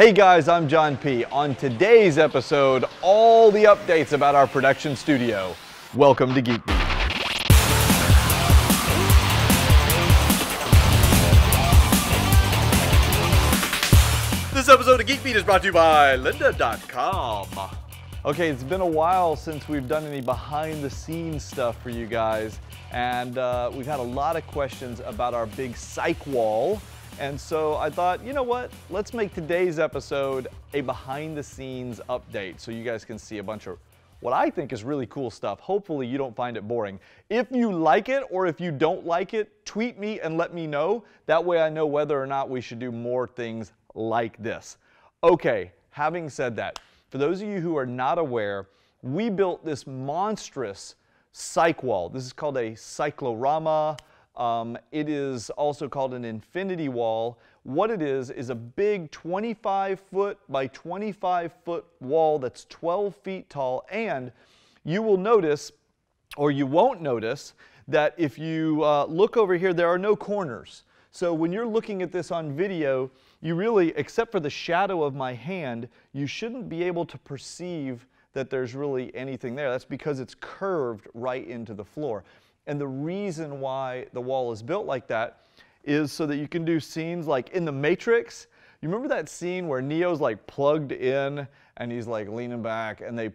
Hey guys, I'm John P. On today's episode, all the updates about our production studio. Welcome to Geek Beat. This episode of Geek Beat is brought to you by lynda.com. Okay, it's been a while since we've done any behind the scenes stuff for you guys, and we've had a lot of questions about our big psych wall. And so I thought, you know what, let's make today's episode a behind the scenes update so you guys can see a bunch of what I think is really cool stuff. Hopefully you don't find it boring. If you like it or if you don't like it, tweet me and let me know. That way I know whether or not we should do more things like this. Okay, having said that, for those of you who are not aware, we built this monstrous psych wall. This is called a cyclorama. It is also called an infinity wall. What it is a big 25-foot by 25-foot wall that's 12 feet tall, and you will notice, or you won't notice, that if you look over here, there are no corners. So when you're looking at this on video, you really, except for the shadow of my hand, you shouldn't be able to perceive that there's really anything there. That's because it's curved right into the floor. And the reason why the wall is built like that is so that you can do scenes like in The Matrix. You remember that scene where Neo's like plugged in and he's like leaning back and they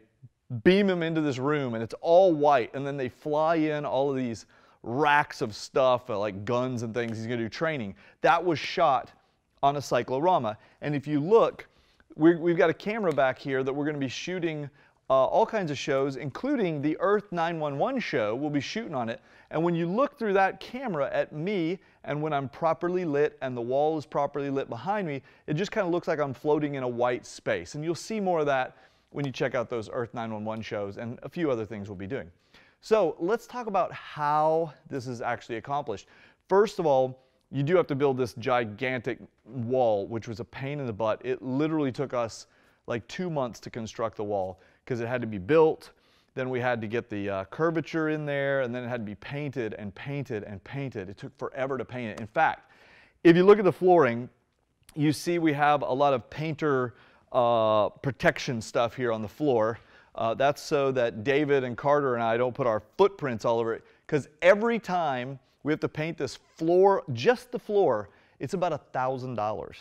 beam him into this room and it's all white, and then they fly in all of these racks of stuff like guns and things he's going to do training. That was shot on a cyclorama. And if you look, we've got a camera back here that we're going to be shooting all kinds of shows, including the Earth 911 show. We'll be shooting on it. And when you look through that camera at me, and when I'm properly lit and the wall is properly lit behind me, it just kind of looks like I'm floating in a white space. And you'll see more of that when you check out those Earth 911 shows and a few other things we'll be doing. So let's talk about how this is actually accomplished. First of all, you do have to build this gigantic wall, which was a pain in the butt. It literally took us like 2 months to construct the wall, because it had to be built, then we had to get the curvature in there, and then it had to be painted and painted and painted. It took forever to paint it. In fact, if you look at the flooring, you see we have a lot of painter protection stuff here on the floor. That's so that David and Carter and I don't put our footprints all over it, because every time we have to paint this floor, just the floor, it's about $1,000.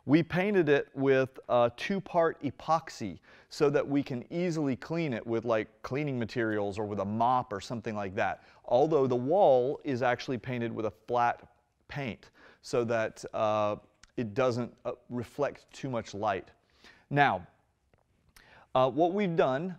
We painted it with 2-part epoxy so that we can easily clean it with like cleaning materials or with a mop or something like that. Although the wall is actually painted with a flat paint so that it doesn't reflect too much light. Now, what we've done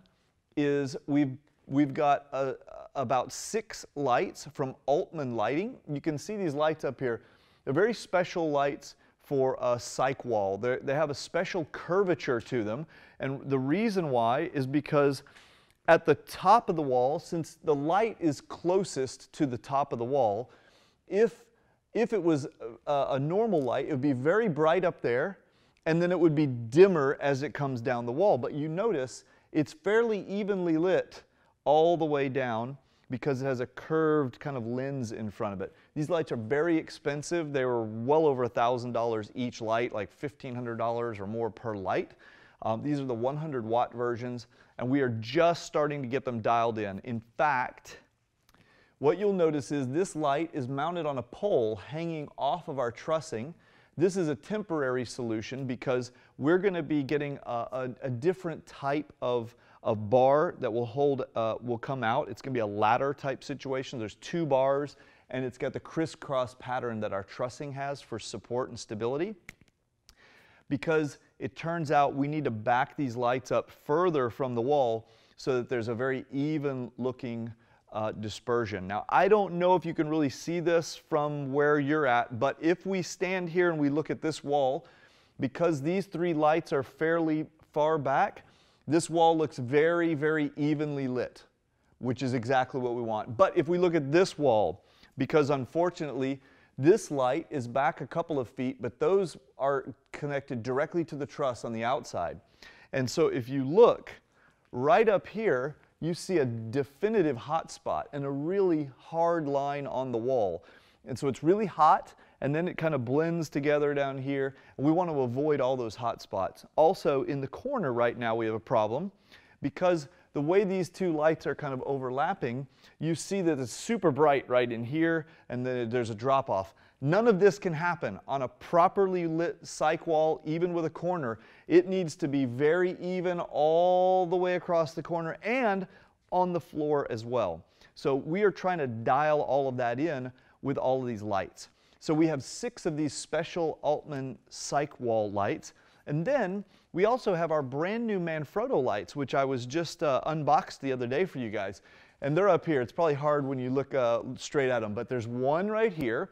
is we've got about 6 lights from Altman Lighting. You can see these lights up here. They're very special lights for a psych wall. They have a special curvature to them, and the reason why is because at the top of the wall, since the light is closest to the top of the wall, if it was a normal light, it would be very bright up there, and then it would be dimmer as it comes down the wall. But you notice it's fairly evenly lit all the way down, because it has a curved kind of lens in front of it. These lights are very expensive. They were well over $1,000 each light, like $1,500 or more per light. These are the 100-watt versions, and we are just starting to get them dialed in. In fact, what you'll notice is this light is mounted on a pole hanging off of our trussing. This is a temporary solution because we're going to be getting a different type of bar that will come out. It's going to be a ladder type situation. There's 2 bars, and it's got the crisscross pattern that our trussing has for support and stability. Because it turns out we need to back these lights up further from the wall so that there's a very even looking dispersion. Now, I don't know if you can really see this from where you're at, but if we stand here and we look at this wall, because these 3 lights are fairly far back, this wall looks very, very evenly lit, which is exactly what we want. But if we look at this wall, because unfortunately this light is back a couple of feet, but those are connected directly to the truss on the outside. And so if you look right up here, you see a definitive hot spot and a really hard line on the wall. And so it's really hot, and then it kind of blends together down here. And we want to avoid all those hot spots. Also, in the corner right now, we have a problem because the way these two lights are kind of overlapping, you see that it's super bright right in here, and then there's a drop off. None of this can happen on a properly lit cyc wall, even with a corner. It needs to be very even all the way across the corner and on the floor as well. So we are trying to dial all of that in with all of these lights. So we have 6 of these special Altman cyc wall lights. And then we also have our brand new Manfrotto lights, which I was just unboxed the other day for you guys. And they're up here. It's probably hard when you look straight at them, but there's one right here,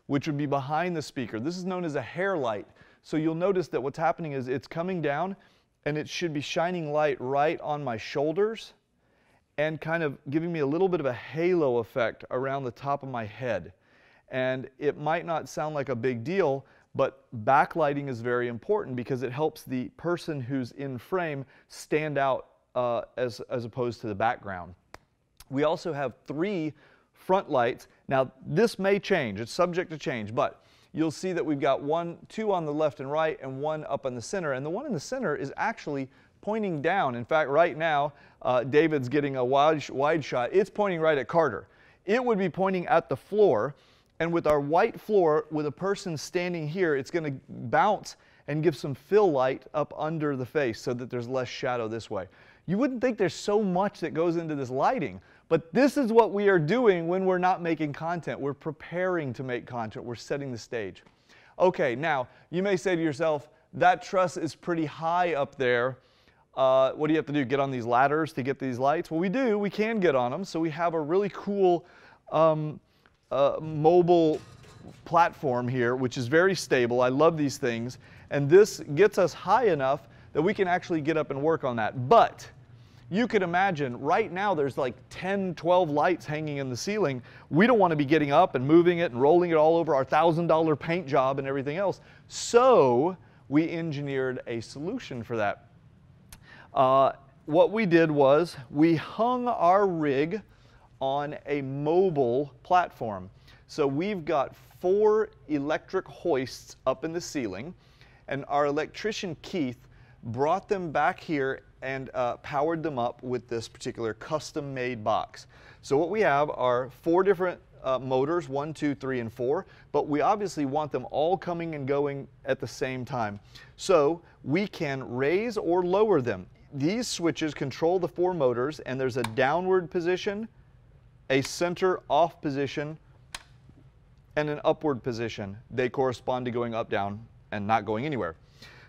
which would be behind the speaker. This is known as a hair light. So you'll notice that what's happening is it's coming down, and it should be shining light right on my shoulders and kind of giving me a little bit of a halo effect around the top of my head. And it might not sound like a big deal, but backlighting is very important because it helps the person who's in frame stand out as opposed to the background. We also have 3 front lights. Now this may change, it's subject to change, but you'll see that we've got 2 on the left and right and 1 up in the center. And the one in the center is actually pointing down. In fact, right now, David's getting a wide shot. It's pointing right at Carter. It would be pointing at the floor. And with our white floor, with a person standing here, it's going to bounce and give some fill light up under the face so that there's less shadow this way. You wouldn't think there's so much that goes into this lighting, but this is what we are doing when we're not making content. We're preparing to make content. We're setting the stage. Okay, now, you may say to yourself, that truss is pretty high up there. What do you have to do, get on these ladders to get these lights? Well, we do. We can get on them. So we have a really cool mobile platform here, which is very stable. I love these things. And this gets us high enough that we can actually get up and work on that. But you could imagine right now there's like 10, 12 lights hanging in the ceiling. We don't want to be getting up and moving it and rolling it all over our $1,000 paint job and everything else. So we engineered a solution for that. What we did was we hung our rig on a mobile platform. So we've got 4 electric hoists up in the ceiling, and our electrician Keith brought them back here and powered them up with this particular custom-made box. So what we have are 4 different motors, 1, 2, 3, and 4, but we obviously want them all coming and going at the same time. So we can raise or lower them. These switches control the 4 motors, and there's a downward position, a center off position, and an upward position. They correspond to going up, down, and not going anywhere.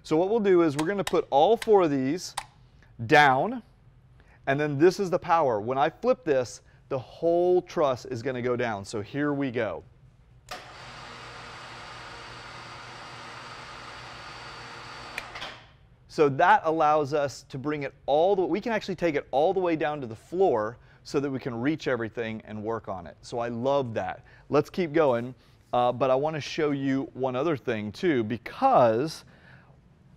So what we'll do is we're going to put all 4 of these down, and then this is the power. When I flip this, the whole truss is going to go down. So here we go. So that allows us to bring it all the way, we can actually take it all the way down to the floor so that we can reach everything and work on it. So I love that. Let's keep going, but I want to show you one other thing too, because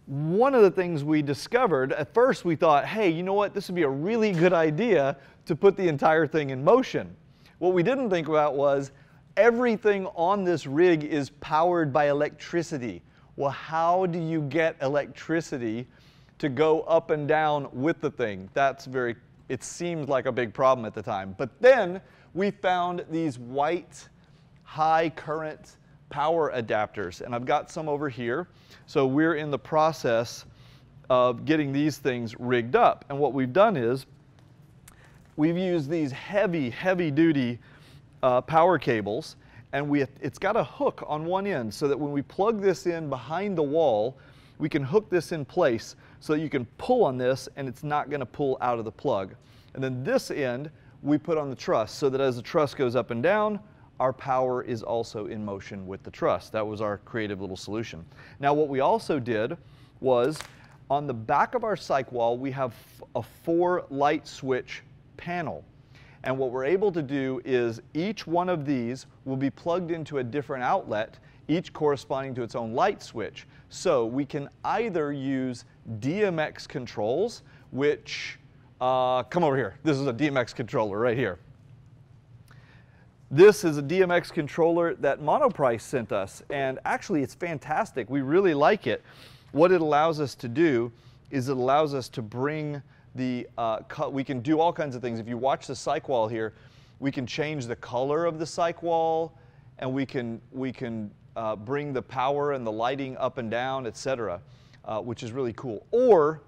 one of the things we discovered, at first we thought, hey, you know what, this would be a really good idea to put the entire thing in motion. What we didn't think about was everything on this rig is powered by electricity. Well, how do you get electricity to go up and down with the thing? It seemed like a big problem at the time. But then we found these white high current power adapters, and I've got some over here. So we're in the process of getting these things rigged up. And what we've done is we've used these heavy duty power cables, and it's got a hook on one end so that when we plug this in behind the wall, we can hook this in place so that you can pull on this and it's not going to pull out of the plug. And then this end we put on the truss so that as the truss goes up and down, our power is also in motion with the truss. That was our creative little solution. Now what we also did was on the back of our cyc wall, we have a 4 light switch panel. And what we're able to do is each one of these will be plugged into a different outlet, each corresponding to its own light switch. So we can either use DMX controls, which, come over here. This is a DMX controller right here. This is a DMX controller that Monoprice sent us, and actually it's fantastic. We really like it. What it allows us to do is it allows us to bring the, we can do all kinds of things. If you watch the cyc wall here, we can change the color of the cyc wall, and we can bring the power and the lighting up and down, etc., which is really cool. Or,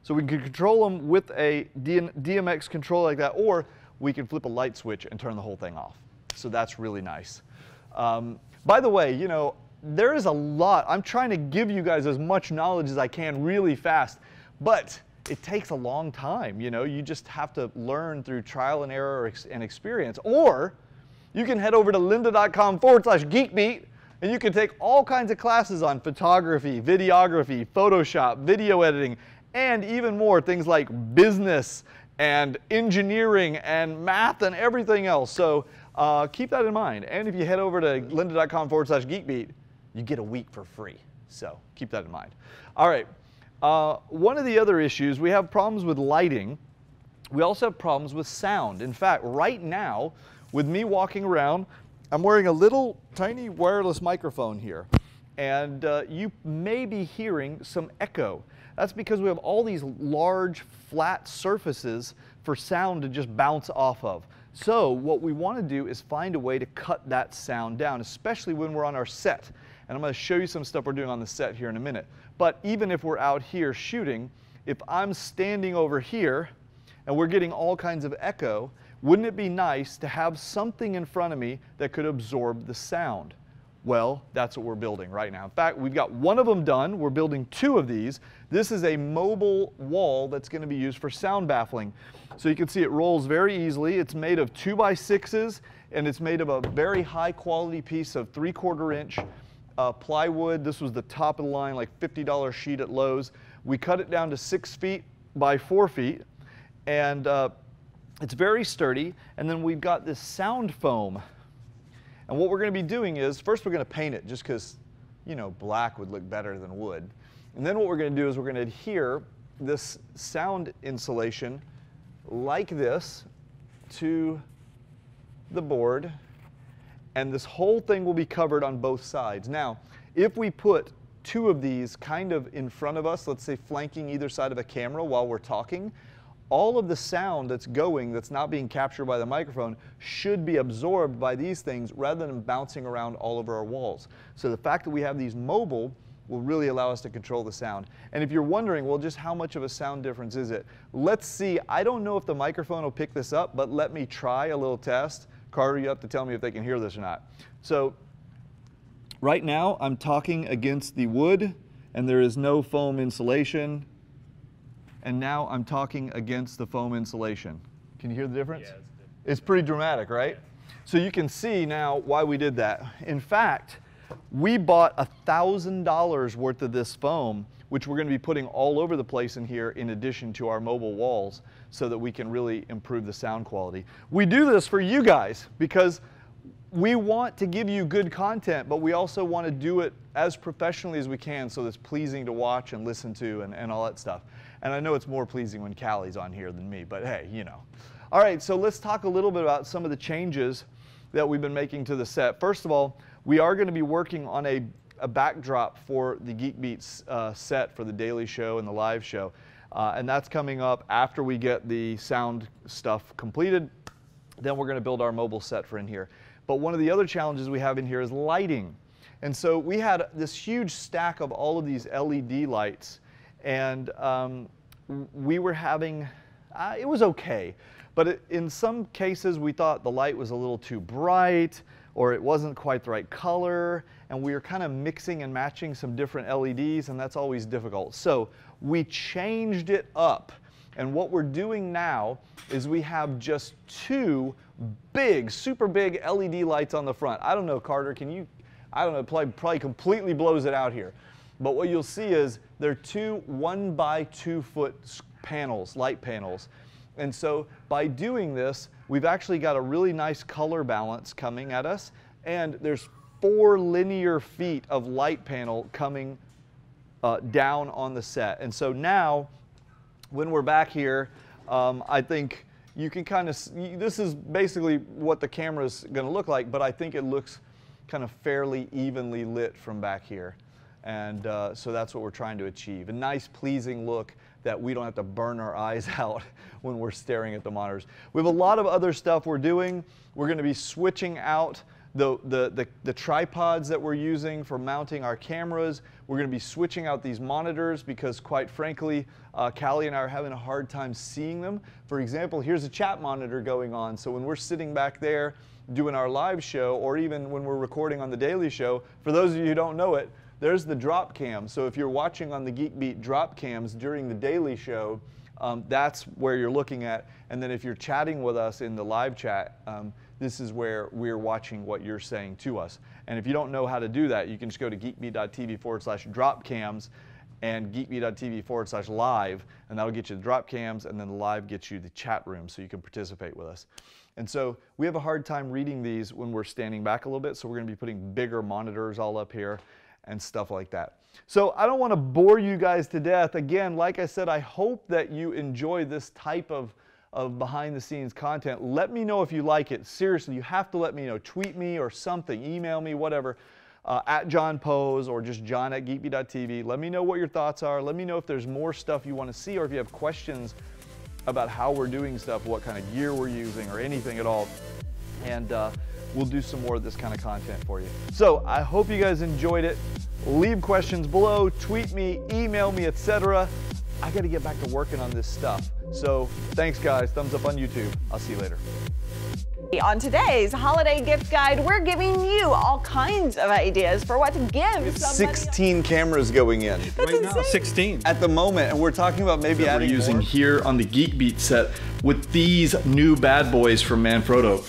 so we can control them with a DMX controller like that, or we can flip a light switch and turn the whole thing off. So that's really nice. By the way, you know, there is a lot. I'm trying to give you guys as much knowledge as I can really fast, but it takes a long time. You know, you just have to learn through trial and error and experience. Or you can head over to lynda.com/geekbeat, and you can take all kinds of classes on photography, videography, Photoshop, video editing, and even more things like business and engineering and math and everything else. So keep that in mind. And if you head over to lynda.com/geekbeat, you get a week for free. So keep that in mind. All right. One of the other issues, we have problems with lighting. We also have problems with sound. In fact, right now, with me walking around, I'm wearing a little tiny wireless microphone here. And you may be hearing some echo. That's because we have all these large, flat surfaces for sound to just bounce off of. So what we want to do is find a way to cut that sound down, especially when we're on our set. And I'm going to show you some stuff we're doing on the set here in a minute. But even if we're out here shooting, if I'm standing over here and we're getting all kinds of echo, wouldn't it be nice to have something in front of me that could absorb the sound? Well, that's what we're building right now. In fact, we've got one of them done. We're building two of these. This is a mobile wall that's going to be used for sound baffling. So you can see it rolls very easily. It's made of 2x6s, and it's made of a very high quality piece of 3/4 inch plywood. This was the top of the line, like $50 sheet at Lowe's. We cut it down to 6 feet by 4 feet, and it's very sturdy. And then we've got this sound foam. And what we're going to be doing is, first we're going to paint it just because, you know, black would look better than wood. And then what we're going to do is we're going to adhere this sound insulation like this to the board. And this whole thing will be covered on both sides. Now, if we put two of these kind of in front of us, let's say flanking either side of a camera while we're talking, all of the sound that's going, that's not being captured by the microphone, should be absorbed by these things rather than bouncing around all over our walls. So the fact that we have these mobile will really allow us to control the sound. And if you're wondering, well, just how much of a sound difference is it? Let's see. I don't know if the microphone will pick this up, but let me try a little test. Carter, you have to tell me if they can hear this or not. So right now, I'm talking against the wood, and there is no foam insulation. And now I'm talking against the foam insulation. Can you hear the difference? Yeah, it's pretty dramatic, right? Yeah. So you can see now why we did that. In fact, we bought $1,000 worth of this foam, which we're going to be putting all over the place in here in addition to our mobile walls so that we can really improve the sound quality. We do this for you guys because we want to give you good content, but we also want to do it as professionally as we can so it's pleasing to watch and listen to and all that stuff. And I know it's more pleasing when Callie's on here than me, but hey, you know. All right, so let's talk a little bit about some of the changes that we've been making to the set. First of all, we are going to be working on a backdrop for the Geek Beat set for the daily show and the live show. And that's coming up after we get the sound stuff completed. Then we're going to build our mobile set for in here. But one of the other challenges we have in here is lighting. And so we had this huge stack of all of these LED lights. And we were having, it was okay, but in some cases we thought the light was a little too bright or it wasn't quite the right color, and we were kind of mixing and matching some different LEDs, and that's always difficult. So we changed it up, and what we're doing now is we have just two big, super big LED lights on the front. I don't know, Carter, can you, I don't know, probably completely blows it out here. But what you'll see is they're two 1 by 2 foot panels, light panels. And so by doing this, we've actually got a really nice color balance coming at us. And there's 4 linear feet of light panel coming down on the set. And so now, when we're back here, I think, you can kind of, this is basically what the camera's gonna look like, but I think it looks kind of fairly evenly lit from back here. And so that's what we're trying to achieve. A nice, pleasing look that we don't have to burn our eyes out when we're staring at the monitors. We have a lot of other stuff we're doing. We're gonna be switching out the tripods that we're using for mounting our cameras. We're going to be switching out these monitors because, quite frankly, Callie and I are having a hard time seeing them. For example, here's a chat monitor going on, so when we're sitting back there doing our live show, or even when we're recording on the daily show, for those of you who don't know it, there's the drop cam. So if you're watching on the Geek Beat drop cams during the daily show, that's where you're looking at. And then if you're chatting with us in the live chat, this is where we're watching what you're saying to us. And if you don't know how to do that, you can just go to geekbeat.tv/dropcams and geekbeat.tv/live, and that'll get you the drop cams, and then the live gets you the chat room so you can participate with us. And so we have a hard time reading these when we're standing back a little bit, so we're gonna be putting bigger monitors all up here and stuff like that. So I don't wanna bore you guys to death. Again, like I said, I hope that you enjoy this type of behind the scenes content. Let me know if you like it. Seriously, you have to let me know. Tweet me or something, email me, whatever, at John Pose or just john@geekbeat.tv. Let me know what your thoughts are. Let me know if there's more stuff you want to see, or if you have questions about how we're doing stuff, what kind of gear we're using, or anything at all. And we'll do some more of this kind of content for you. So I hope you guys enjoyed it. Leave questions below, tweet me, email me, etc. I got to get back to working on this stuff. So thanks, guys. Thumbs up on YouTube. I'll see you later. On today's holiday gift guide, we're giving you all kinds of ideas for what to give somebody. 16 cameras going in. Right now, 16. At the moment, and we're talking about maybe adding more. Using here on the Geek Beat set with these new bad boys from Manfrotto.